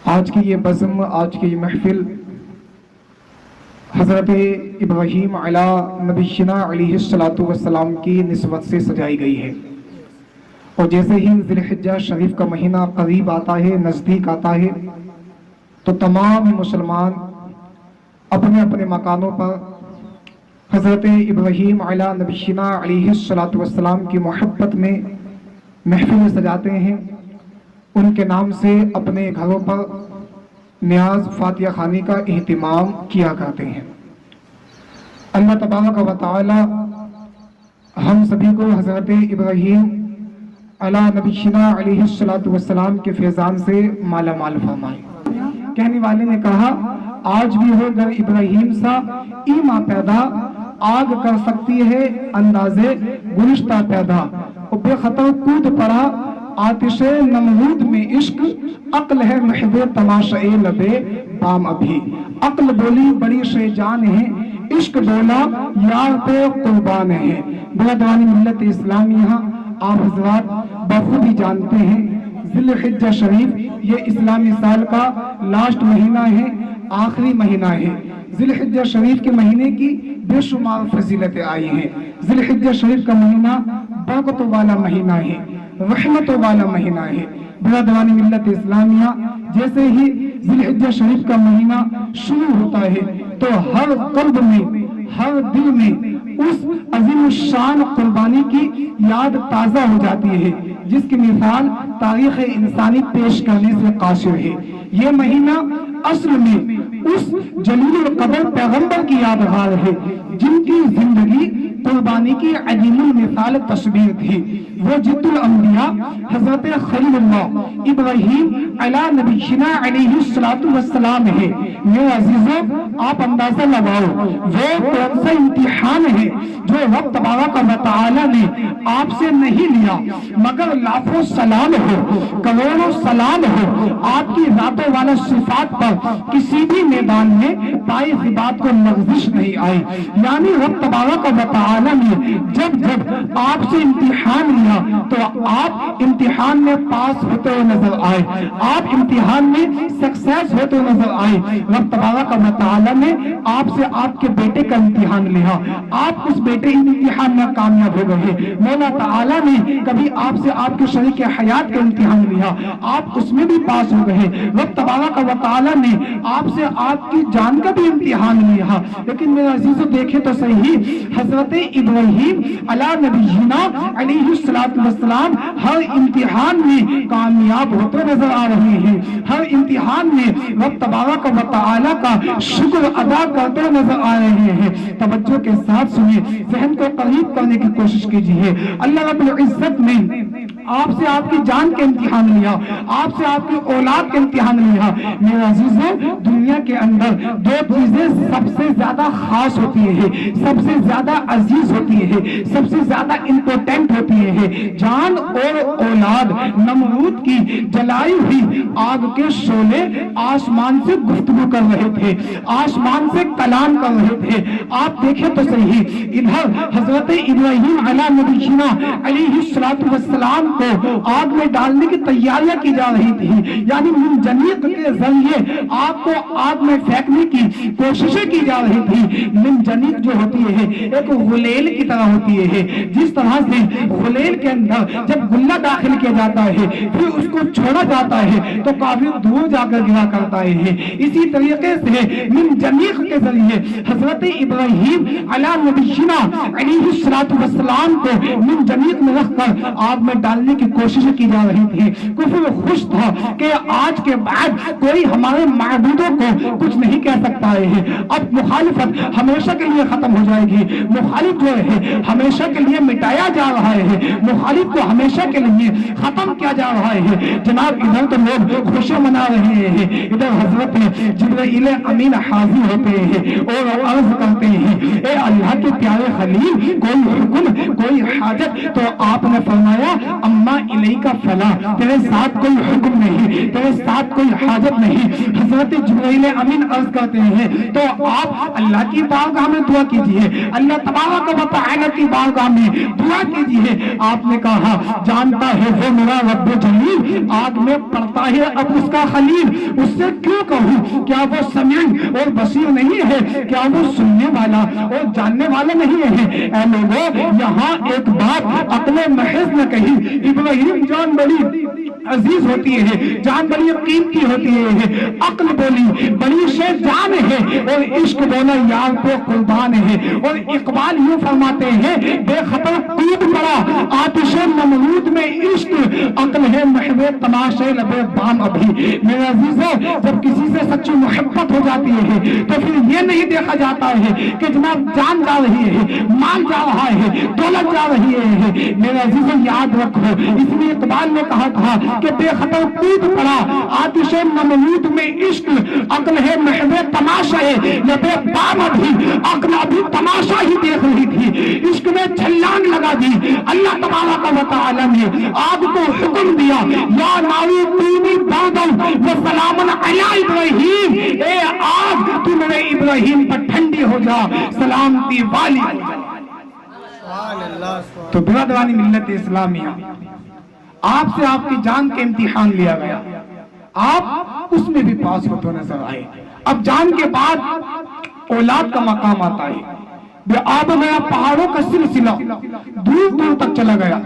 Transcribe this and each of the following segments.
آج کی یہ بزم، آج کی یہ محفل حضرت ابراہیم علی نبینا علیہ السلام کی نسبت سے سجائی گئی ہے۔ اور جیسے ہی ذی الحجہ شریف کا مہینہ قریب آتا ہے، نزدیک آتا ہے، تو تمام مسلمان اپنے اپنے مکانوں پر حضرت ابراہیم علی نبینا علیہ السلام کی محبت میں محفل سجاتے ہیں۔ ان کے نام سے اپنے گھروں پر نیاز فاتحہ خوانی کا اہتمام کیا کرتے ہیں۔ اللہ تبارک و تعالی ہم سبھی کو حضرت ابراہیم علی نبینا علیہ السلام کے فیضان سے مالا مال فرمائے۔ کہنے والے نے کہا، آج بھی ہو گر ابراہیم سا ایما پیدا، آگ کر سکتی ہے اندازے گلشتہ پیدا۔ اور بے خطر کود پڑا آتش نمرود میں عشق، عقل ہے محو تماشائے لبے بام ابھی۔ عقل بولی بڑی شے جان ہے، عشق بولا یار پہ قربان ہے۔ برادران ملت اسلامیہ، آپ حضرات بخوبی جانتے ہیں ذی الحجہ شریف یہ اسلامی سال کا لاسٹ مہینہ ہے، آخری مہینہ ہے۔ ذی الحجہ شریف کے مہینے کی بے شمار فضیلتیں آئی ہیں۔ ذی الحجہ شریف کا مہینہ برکتوں والا مہینہ ہے، رحمتوں والا مہینہ ہے۔ برادران ملت اسلامیہ، جیسے ہی ذی الحجہ شریف کا مہینہ شروع ہوتا ہے تو ہر قلب میں، ہر دل میں اس عظیم الشان قربانی کی یاد تازہ ہو جاتی ہے جس کی مثال تاریخ انسانی پیش کرنے سے قاصر ہے۔ یہ مہینہ اصل میں اس جلیل القدر پیغمبر کی یادگار ہے جن کی زندگی قربانی کی عظیم المثال تصویر تھی۔ وہ جد الانبیاء حضرت خلیل اللہ ابراہیم علی نبینا علیہ السلام ہے۔ میرے عزیزوں، آپ اندازہ لگاؤ وہ کون سا امتحان ہے جو رب تبارک و تعالی نے آپ سے نہیں لیا، مگر لاکھوں سلام ہو، کروڑوں سلام ہو آپ کی ذات والا صفات پر کسی بھی میدان میں پائی سی بات کو لغزش نہیں آئی۔ یعنی رب تبارک و تعالی نے جب جب آپ سے امتحان لیا تو آپ امتحان میں پاس ہوتے ہوئے نظر آئے، آپ امتحان میں سکسیس ہوتے ہوئے نظر آئے۔ رب تبارک و تعالی نے آپ سے آپ کے بیٹے کا امتحان لیا، آپ اس بیٹے امتحان میں کامیاب ہو گئے۔ مولا تعالی نے کبھی آپ سے آپ کے شریک حیات کا امتحان لیا، آپ اس میں بھی پاس ہو گئے۔ رب تبارک و تعالی نے آپ سے آپ کی جان کا بھی امتحان لیا۔ لیکن میرے عزیزو دیکھیں تو صحیح، حضرت ابراہیم علی نبینا علیہ السلام ہر امتحان میں کامیاب ہوتے نظر آ رہے ہیں، ہر امتحان میں رب تبارک و تعالی کا شکر ادا کرتے نظر آ رہے ہیں۔ توجہ کے ساتھ سنیں، ذہن کو قریب کرنے کی کوشش کیجیے۔ اللہ رب العزت نے آپ سے آپ کی جان کے امتحان لیا، آپ سے آپ کی اولاد کے امتحان لیا۔ میرے عزیزوں، دنیا کے اندر دو چیزیں سب سے زیادہ خاص ہوتی ہیں، سب سے زیادہ عزیز ہوتی ہے، سب سے زیادہ امپورٹنٹ ہوتی ہے، جان اور اولاد۔ نمرود کی جلائی ہوئی آگ کے شعلے آسمان سے گفتگو کر رہے تھے، آسمان سے کلام کر رہے تھے۔ آپ دیکھیں تو صحیح، ادھر حضرت ابراہیم علی نبینا علیہ السلام کو آگ میں ڈالنے کی تیاریاں کی جا رہی تھی، یعنی منجنیق کے ذریعے آگ کو آگ میں پھینکنے کی کوششیں کی جا رہی تھی۔ منجنیق جو ہوتی ہے ایک غلیل کی طرح ہوتی ہے، جس طرح سے غلیل کے اندر جب گلہ داخل کیا جاتا ہے پھر اس کو چھوڑا جاتا ہے تو کافی دور جا کر گرا کرتا ہے، اسی طریقے سے منجنیق کے ذریعے حضرت ابراہیم علی نبینا علیہ السلام کو منجنیق میں رکھ کر آگ میں ڈالنے کی کوشش کی جا رہی تھی۔ کفر خوش تھا کہ آج کے بعد کوئی ہمارے معبودوں کو کچھ نہیں کہہ سکتا ہے، اب مخالفت ہمیشہ کے لیے ختم ہو جائے گی، مخالف جو ہے ہمیشہ کے لیے مٹایا جا رہا ہے، مخالف کو ہمیشہ کے لیے ختم کیا جا رہا ہے۔ جناب ادھر تو لوگ خوشی منا رہے ہیں، ادھر حضرت جبرائیل امین حاضر ہوتے ہیں اور عرض کرتے ہیں، اے اللہ کے پیارے خلیل، کوئی حکم کوئی حاجت؟ تو آپ نے فرمایا اما الیک فلا، تیرے ساتھ کوئی حکم نہیں، تیرے ساتھ کوئی حاجت نہیں۔ حضرت جبرائیل امین عرض کرتے ہیں تو آپ اللہ کی بارگاہ میں دعا کیجئے، اللہ تبارک و تعالی کی بارگاہ میں دعا کیجئے۔ آپ نے کہا جانتا ہے وہ میرا رب جلیل آگ میں پڑتا ہے اب اس کا خلیل، اس سے کیوں کہوں؟ کیا وہ سمیع اور بصیر نہیں ہے؟ کیا وہ سننے والا اور جاننے والا نہیں ہے؟ اے لوگوں، یہاں ایک بات عقل محض نے کہی، ابراہیم جان بڑی عزیز ہوتی ہے، جان بڑی قیمتی ہوتی ہے، عقل بولی بڑی شے جان ہے، اور عشق بولا یار پہ قربان ہے۔ اور اقبال یوں فرماتے ہیں بے خطر کود پڑا آتش نمرود میں عشق، عقل ہے محو تماشے لبے بام ابھی۔ میرے عزیزوں، جب کسی سے سچی محبت ہو جاتی ہے تو پھر یہ نہیں دیکھا جاتا ہے کہ جناب جان جا رہی ہے، مال جا رہا ہے، دولت جا رہی ہے۔ میرے عزیزوں یاد رکھو، اس لیے اقبال نے کہا تھا کہ بے خطر کود پڑا آتش نمرود میں عشق، عقل ہے محو تماشے لبے بام ابھی۔ عقل ابھی تماشا ہی دیکھ رہی تھی، عشق میں چھلانگ لگا دی۔ اللہ تبارک و تعالی نے آگ کو حکم دیا یا ناری کونی باردن وسلام علی ابراہیم، اے آگ تو میرے ابراہیم پر ٹھنڈی ہو جا، سلامتی والی ہو جا۔ تو برادران ملت اسلامیہ، آپ سے آپ کی جان کے امتحان لیا گیا، آپ اس میں بھی پاس ہوتے نظر آئے۔ اب جان کے بعد اولاد کا مقام آتا ہے، بے آب و گیا پہاڑوں کا سلسلہ دور دور تک چلا گیا،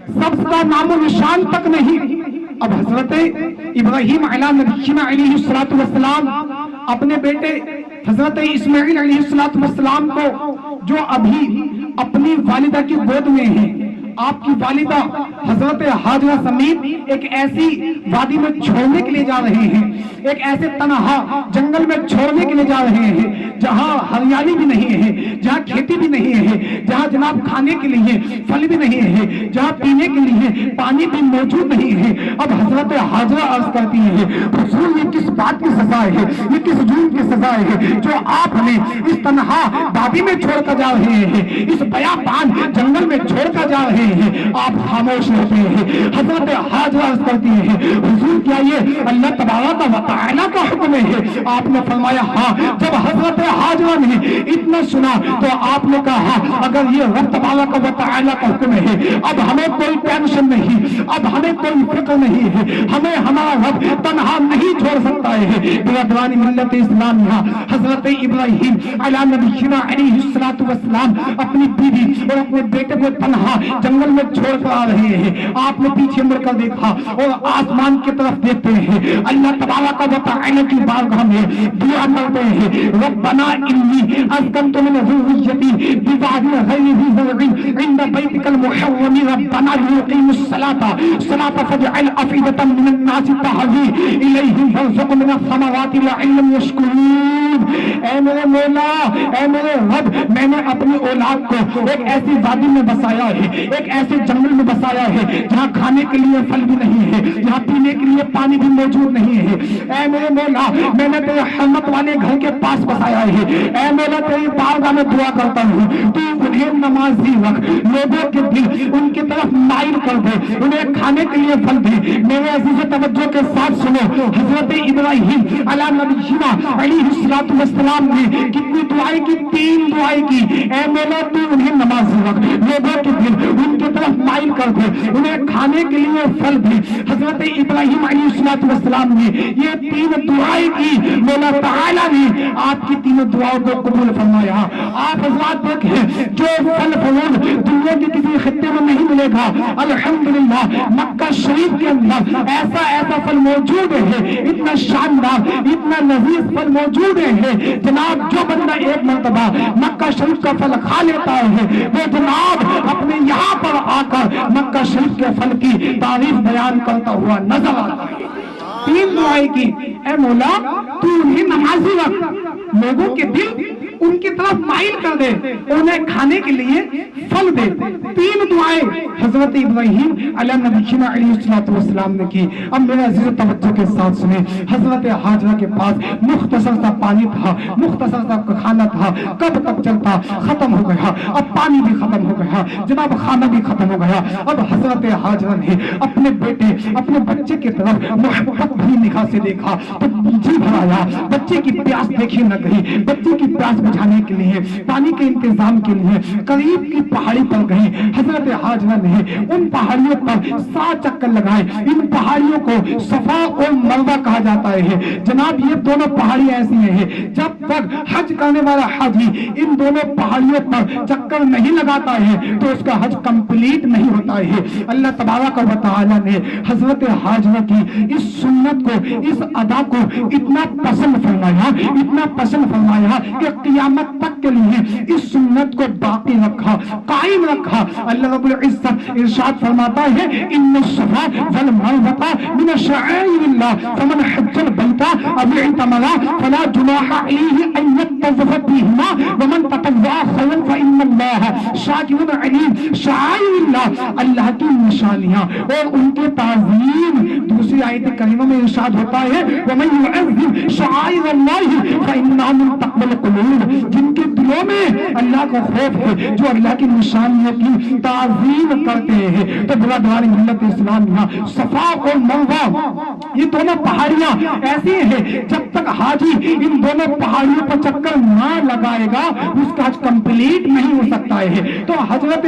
سبز کا نام و نشان تک نہیں۔ اب حضرت ابراہیم علیہ السلام اپنے بیٹے حضرت اسماعیل علیہ السلام کو جو ابھی اپنی والدہ کی گود میں ہیں، آپ کی والدہ حضرت حاجرہ سمیت ایک ایسی وادی میں چھوڑنے کے لیے جا رہے ہیں، ایک ایسے تنہا جنگل میں چھوڑنے کے لیے جا رہے ہیں جہاں ہریالی بھی نہیں ہے، جہاں کھیتی بھی نہیں ہے، جہاں جناب کھانے کے لیے پھل بھی نہیں ہے، جہاں پینے کے لیے پانی بھی موجود نہیں ہے۔ اب حضرت حاجرہ عرض کرتی ہے حضور یہ کس بات کی سزا ہے، یہ کس جرم کی سزا ہے جو آپ ہمیں اس تنہا وادی میں چھوڑ کر جا رہے ہیں، اس بیابان جنگل میں چھوڑ کر جا رہے ہیں، آپ خاموش رہتے ہیں۔ حضرت حاجرہ عرض کرتی ہے حضور کیا یہ اللہ تبارک و تعالی کا حکم ہے؟ آپ نے فرمایا ہاں۔ جب حضرت حاجرہ نے اتنا سنا تو آپ نے کہا اگر یہ رب تبارک و تعالی کا حکم ہے اب ہمیں کوئی ٹینشن نہیں، اب ہمیں کوئی فکر نہیں ہے، ہمیں ہمارا رب تنہا نہیں چھوڑ سکتا ہے۔ برادران ملت اسلامیہ، حضرت ابراہیم علیہ نبینا علیہ السلام اپنی بیوی اور اپنے بیٹے کو تنہا جنگل میں چھوڑ کر آ رہے ہیں۔ آپ نے پیچھے مڑ کر دیکھا اور آسمان کی طرف دیکھتے ہیں، اللہ تبارک و تعالی کی بارگاہ میں دعا کرتے ہیں ربنا انی اسکنت من ذریتی بواد غیر ذی زرع عند بیتک المحرم ربنا لیقیموا الصلاة فاجعل أفئدة من الناس تهوی الیہم وارزقهم من الثمرات لعلهم یشکرون۔ اے میرے مولا، اے میرے رب، میں نے اپنی اولاد کو ایک ایسی وادی میں بسایا ہے، ایک ایسے جنگل میں بسایا ہے جہاں کھانے کے لیے پھل بھی نہیں ہے، جہاں پینے کے لیے پانی بھی موجود نہیں ہے۔ اے میرے مولا، میں نے تیرے حرمت والے گھر کے پاس بسایا ہے، اے مولا تیری بارگاہ میں دعا کرتا ہوں تو انہیں نمازی رکھ، لوگوں کے دل ان کی طرف مائل کر دے، انہیں کھانے کے لیے پھل دے۔ میرے عزیز توجہ کے ساتھ سنو، حضرت ابراہیم علیہ نبینا علیہ السلام نے کتنی دعائیں کی؟ 3 دعائیں کی۔ اے مولا تو انہیں نمازی رکھ، لوگوں کے دل ان کی طرف مائل کر دے، انہیں کھانے کے لیے پھل دے۔ حضرت ابراہیم علیہ السلام نے یہ 3 دعائیں کی، مولا تعالیٰ نے آپ کی 3 دعاؤں کو قبول فرمایا۔ آپ حضرات دیکھیں جو پھل فروٹ دنیا کے کسی خطے میں نہیں ملے گا، الحمدللہ مکہ شریف کے اندر ایسا پھل موجود ہے، اتنا شاندار اتنا لذیذ پھل موجود ہے جناب، جو بندہ ایک مرتبہ مکہ شریف کا پھل کھا لیتا ہے وہ جناب اپنے یہاں پر آ کر مکہ شریف کے پھل کی تعریف بیان کرتا ہوا نظر آتا ہے۔ 3 دعائیں کی، اے مولا تو انہیں نمازی رکھ، لوگوں کے دل ان کی طرف مائل کر دے، انہیں کھانے کے لیے پھل دے۔ تین دعائیں حضرت ابراہیم علیہ نبینا علیہ السلام نے کی۔ اب میرا عزیز توجہ کے ساتھ سنیں، حضرت حاجرہ کے پاس مختصر سا پانی تھا، مختصر سا کھانا تھا، کب تک چلتا؟ ختم ہو گیا، اب پانی بھی ختم ہو گیا، جناب کھانا بھی ختم ہو گیا۔ اب حضرت حاجرہ نے اپنے بیٹے، اپنے بچے کی طرف محبت بھری نگاہ سے دیکھا تو جی بھرایا، بچے کی پیاس دیکھی نہ گئی، بچے کی پیاس بجھانے کے لیے، پانی کے انتظام کے لیے قریب کی پہاڑی پر گئی۔ حضرت حاجرہ نے ان پہاڑیوں پر 7 چکر لگائے۔ ان پہاڑیوں کو صفا اور مروہ کہا جاتا ہے۔ جناب یہ دونوں پہاڑیاں ایسی ہیں، جب تک حج کرنے والا حاجی ان دونوں پہاڑیوں پر چکر نہیں لگاتا ہے تو اس کا حج کمپلیٹ نہیں ہوتا ہے۔ اللہ تبارک و تعالی نے حضرت حاجرہ کی اس سنت کو، اس ادا کو اتنا پسند فرمایا، اتنا پسند فرمایا کہ قیامت تک کے لیے اس سنت کو باقی رکھا، قائم رکھا۔ اللہ رب العزت ارشاد فرماتا ہے ان الصفا والمروہ من شعائر اللہ فمن حج البیت او اعتمر فلا جناح علیہ ان یطوف بہما ومن تطوع خیرا فان اللہ شاکر علیم۔ شعائر اللہ، اللہ کی نشانیاں اور ان کے تعظیم۔ دوسری آیت کریمہ میں ارشاد ہوتا ہے ومن يعظم شعائر اللہ فانها من تقوى القلوب، جن کے دلوں میں اللہ کا خوف ہے، جو اللہ کی نشانیوں کی تعظیم کرتے ہیں۔ تو برادران ملت اسلامیہ، صفا اور مروہ یہ دونوں پہاڑیاں ایسی ہیں، جب تک حاجی ان دونوں پہاڑیوں پر چکر نہ لگائے گا اس کا حج کمپلیٹ نہیں ہو سکتا ہے۔ تو حضرت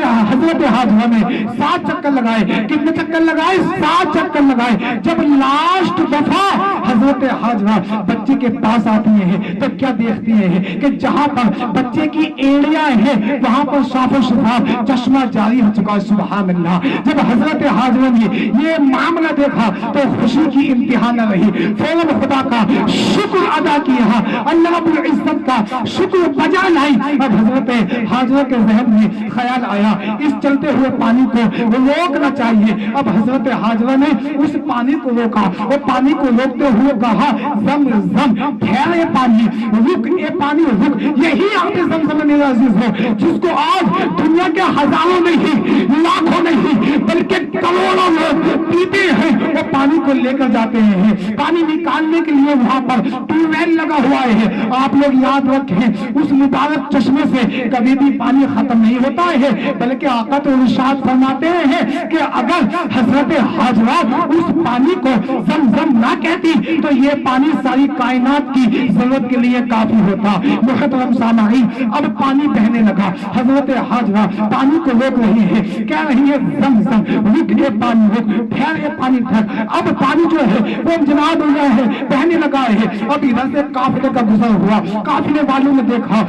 حاجرہ نے 7 چکر لگائے۔ کتنے چکر لگائے؟ 7 چکر لگائے۔ جب لاسٹ دفعہ حضرت حاجرہ بچے کے پاس آتی ہیں تو کیا دیکھتی ہیں کہ جہاں پر بچے کی ایڑیاں ہیں وہاں پر صاف و شفاف چشمہ جاری ہو چکا ہے۔ سبحان اللہ۔ جب حضرت حاجرہ نے یہ معاملہ دیکھا تو خوشی کی انتہا نہ رہی، فوراً خدا کا شکر ادا کیا، اللہ رب العزت کا شکر بجا لائی۔ اب حضرت حاجرہ کے ذہن میں خیال آیا اس چلتے ہوئے پانی کو روکنا چاہیے۔ اب حضرت حاجرہ نے اس پانی کو روکا اور پانی کو روکتے ہوئے کہا زم زم، ٹھہر یہ پانی، رک یہ پانی رک۔ یہی آپ زمزم میرا عزیز ہے جس کو آج دنیا کے ہزاروں نہیں، لاکھوں نہیں بلکہ کروڑوں لوگ پیتے ہیں اور پانی کو لے کر جاتے ہیں۔ پانی نکالنے کے لیے وہاں پر ٹیوب ویل لگا ہوا ہے۔ آپ لوگ یاد رکھیں اس مبارک چشمے سے کبھی بھی پانی ختم نہیں ہوتا ہے، بلکہ آقا تو ارشاد فرماتے ہیں کہ اگر حضرت حاجرہ اس پانی کو زمزم نہ کہتی تو یہ پانی ساری کائنات کی ضرورت کے لیے کافی ہوتا۔ محترم سامعین، اب پانی بہنے لگا۔ حضرت حاجرہ پانی کو روک رہی ہے، کہہ رہی ہے زمزم، رک یہ پانی، رک، ٹھہر یہ پانی، ٹھہر۔ اب پانی جو ہے وہ جناب ہو گیا ہے، بہنے لگا ہے۔ اب ادھر سے قافلے کا گزر ہوا، قافلے والوں نے دیکھا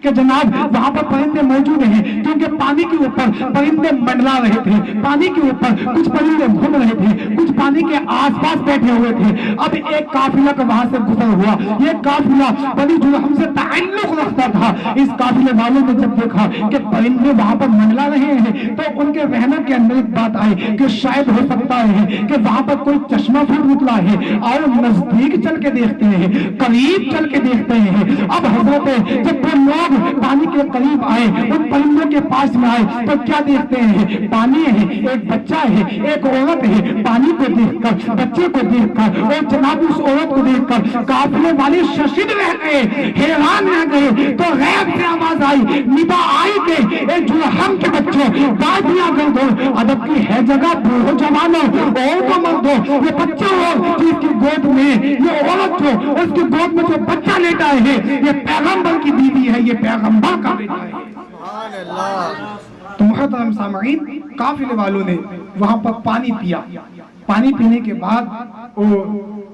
کہ جناب وہاں پر پرندے موجود ہیں، کیونکہ پانی کے اوپر پرندے منڈلا رہے تھے، پانی کے اوپر کچھ پرندے گھوم رہے تھے، کچھ پانی کے آس پاس بیٹھے ہوئے تھے۔ اب ایک قافلہ کا وہاں سے گزر ہوا، یہ قافلہ بنی جرہم سے تعلق رکھتا تھا۔ اس قافلے والوں نے جب دیکھا کہ پرندے وہاں پر منڈلا رہے ہیں تو ان کے ذہن کے اندر ایک بات آئی کہ شاید ہو سکتا ہے کہ وہاں پر کوئی چشمہ پھوٹ نکلا ہے، اور نزدیک چل کے دیکھتے ہیں، قریب چل کے دیکھتے ہیں۔ اب حضرت جب وہ لوگ پانی کے قریب آئے، ان پرندوں کے پاس میں آئے تو کیا دیکھتے ہیں؟ پانی ہے، ایک بچہ ہے، ایک عورت ہے۔ پانی کو دیکھ کر، بچے کو دیکھ کر اور جناب اس عورت کو دیکھ کر قافلے والے ششد رہ گئے، حیران رہ گئے۔ تو غیب سے آواز آئی، ندا آئی کہ اے جرہم کے بچوں، دادیاں کر دو، ادب کی ہے جگہ، بوڑھو جوانوں اور کو مردوں، یہ بچہ ہو جس کی گود میں، یہ عورت ہو اس کی گود میں جو بچہ لیٹا ہے، یہ پیغمبر کی بیوی ہے، یہ پیغمبر کا بیٹا ہے۔ تو محترم سامعین، قافلے والوں نے وہاں پر پانی پیا۔ پانی پینے کے بعد وہ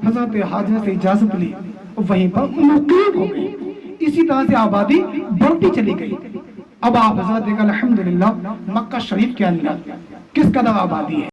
حضرت حاجرہ سے اجازت لی، وہیں پر مقیم ہو گئی۔ اسی طرح سے آبادی بڑھتی چلی گئی۔ اب آپ حضرت دیکھا الحمدللہ مکہ شریف کے اندر کس قدر آبادی ہے۔